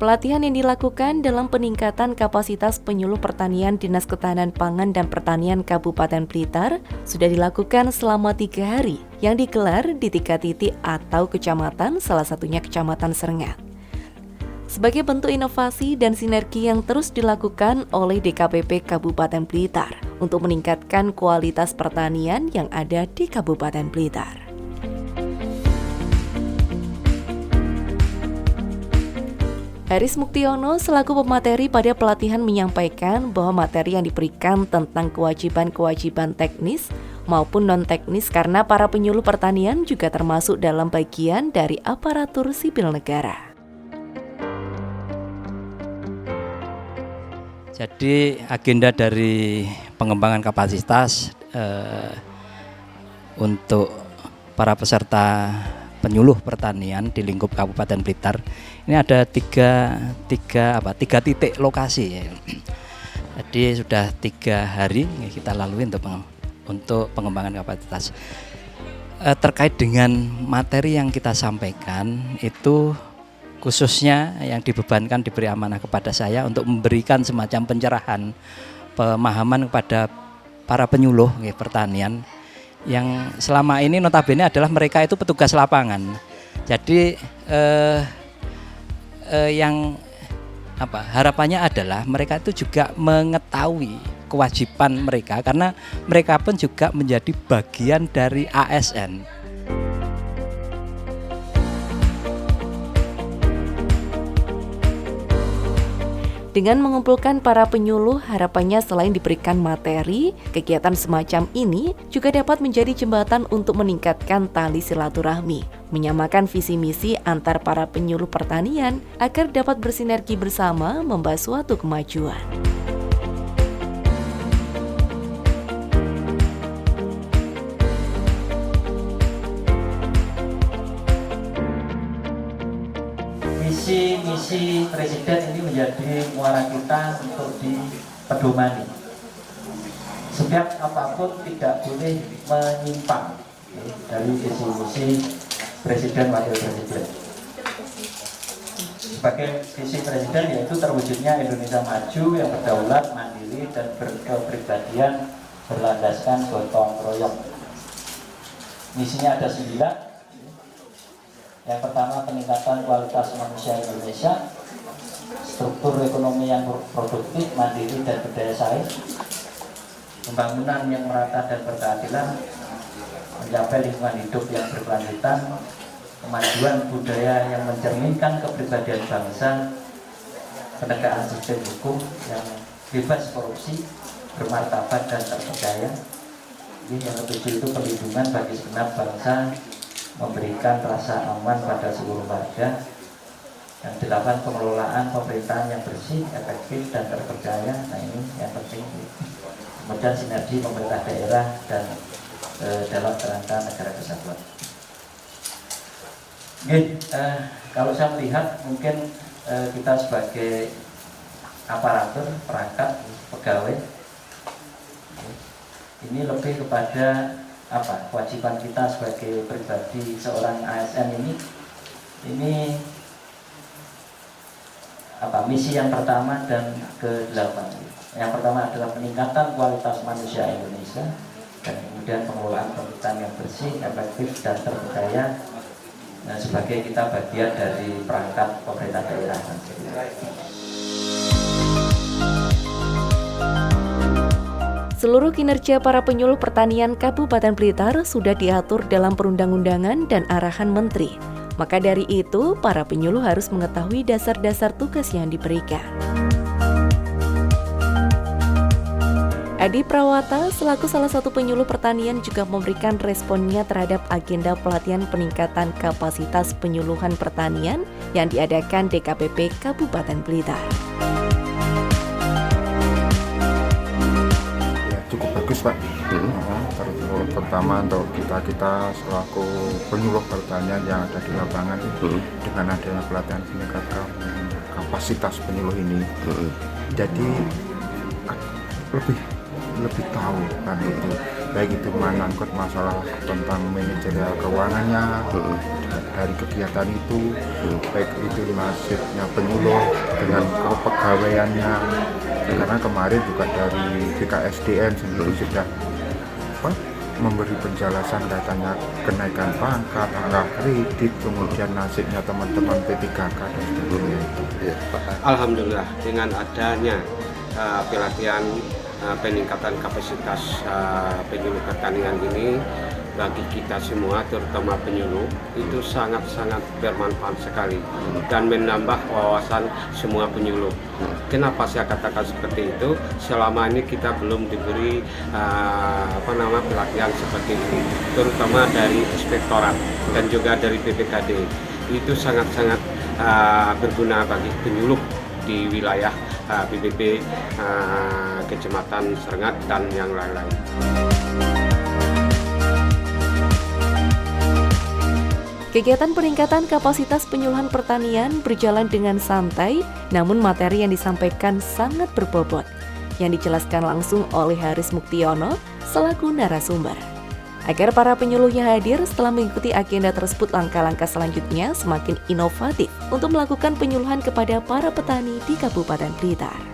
Pelatihan yang dilakukan dalam peningkatan kapasitas penyuluh pertanian Dinas Ketahanan Pangan dan Pertanian Kabupaten Blitar sudah dilakukan selama 3 hari yang digelar di 3 titik atau kecamatan, salah satunya Kecamatan Serengat. Sebagai bentuk inovasi dan sinergi yang terus dilakukan oleh DKPP Kabupaten Blitar untuk meningkatkan kualitas pertanian yang ada di Kabupaten Blitar. Haris Muktiono selaku pemateri pada pelatihan menyampaikan bahwa materi yang diberikan tentang kewajiban-kewajiban teknis maupun non-teknis karena para penyuluh pertanian juga termasuk dalam bagian dari aparatur sipil negara. Jadi agenda dari pengembangan kapasitas untuk para peserta penyuluh pertanian di lingkup Kabupaten Blitar ini ada tiga titik lokasi ya. Jadi sudah 3 hari kita lalui untuk pengembangan kapasitas. Terkait dengan materi yang kita sampaikan itu khususnya yang diberi amanah kepada saya untuk memberikan semacam pencerahan pemahaman kepada para penyuluh pertanian yang selama ini notabene adalah mereka itu petugas lapangan. Jadi harapannya adalah mereka itu juga mengetahui kewajiban mereka karena mereka pun juga menjadi bagian dari ASN. Dengan mengumpulkan para penyuluh, harapannya selain diberikan materi, kegiatan semacam ini juga dapat menjadi jembatan untuk meningkatkan tali silaturahmi, menyamakan visi misi antar para penyuluh pertanian agar dapat bersinergi bersama membahas suatu kemajuan. Misi Presiden ini menjadi muara kita untuk dipedomani. Setiap apapun tidak boleh menyimpang dari visi-misi Presiden Wakil Presiden. Sebagai visi Presiden yaitu terwujudnya Indonesia maju yang berdaulat, mandiri dan berkepribadian berlandaskan gotong royong. Misinya ada 9. Yang pertama, peningkatan kualitas manusia Indonesia, struktur ekonomi yang produktif, mandiri dan berdaya saing, pembangunan yang merata dan berkeadilan, mencapai lingkungan hidup yang berkelanjutan, kemajuan budaya yang mencerminkan kepribadian bangsa, penegakan sistem hukum yang bebas korupsi, bermartabat dan terpercaya. Ini yang ketujuh itu perlindungan bagi segenap bangsa, memberikan rasa aman pada seluruh warga. Dan 8, pengelolaan pemerintahan yang bersih, efektif dan terpercaya. Nah ini yang penting. Kemudian sinergi pemerintah daerah dan dalam kerangka negara kesatuan. Kalau saya melihat mungkin kita sebagai aparatur, perangkat, pegawai ini lebih kepada kewajiban kita sebagai pribadi seorang ASN ini misi yang pertama dan ke-8. Yang pertama adalah peningkatan kualitas manusia Indonesia dan kemudian pengelolaan pemerintahan yang bersih, efektif dan terpercaya. Nah, sebagai kita bagian dari perangkat pemerintah daerah. Seluruh kinerja para penyuluh pertanian Kabupaten Blitar sudah diatur dalam perundang-undangan dan arahan menteri. Maka dari itu, para penyuluh harus mengetahui dasar-dasar tugas yang diberikan. Adi Prawata selaku salah satu penyuluh pertanian juga memberikan responnya terhadap agenda pelatihan peningkatan kapasitas penyuluhan pertanian yang diadakan DKPP Kabupaten Blitar. Pak. Pertama untuk kita selaku penyuluh pertanian yang ada di lapangan dengan adanya pelatihan peningkatan kapasitas penyuluh ini, jadi lebih tahu kan itu baik itu menyangkut masalah tentang manajerial keuangannya dari kegiatan itu, baik itu nasibnya penyuluh dengan kepegawaiannya, karena kemarin juga dari BKSDM sendiri sudah memberi penjelasan katanya kenaikan pangkat, angka kredit, kemudian nasibnya teman-teman P3K dan sebagainya itu. Alhamdulillah dengan adanya pelatihan peningkatan kapasitas penyuluh pertanian ini bagi kita semua terutama penyuluh itu sangat-sangat bermanfaat sekali dan menambah wawasan semua penyuluh. Kenapa saya katakan seperti itu? Selama ini kita belum diberi pelatihan seperti ini, terutama dari inspektorat dan juga dari PPKD. Itu sangat-sangat berguna bagi penyuluh di wilayah PBB, Kecamatan Serengat dan yang lain-lain. Kegiatan peningkatan kapasitas penyuluhan pertanian berjalan dengan santai, namun materi yang disampaikan sangat berbobot, yang dijelaskan langsung oleh Haris Muktiono selaku narasumber. Agar para penyuluhnya hadir setelah mengikuti agenda tersebut, langkah-langkah selanjutnya semakin inovatif untuk melakukan penyuluhan kepada para petani di Kabupaten Blitar.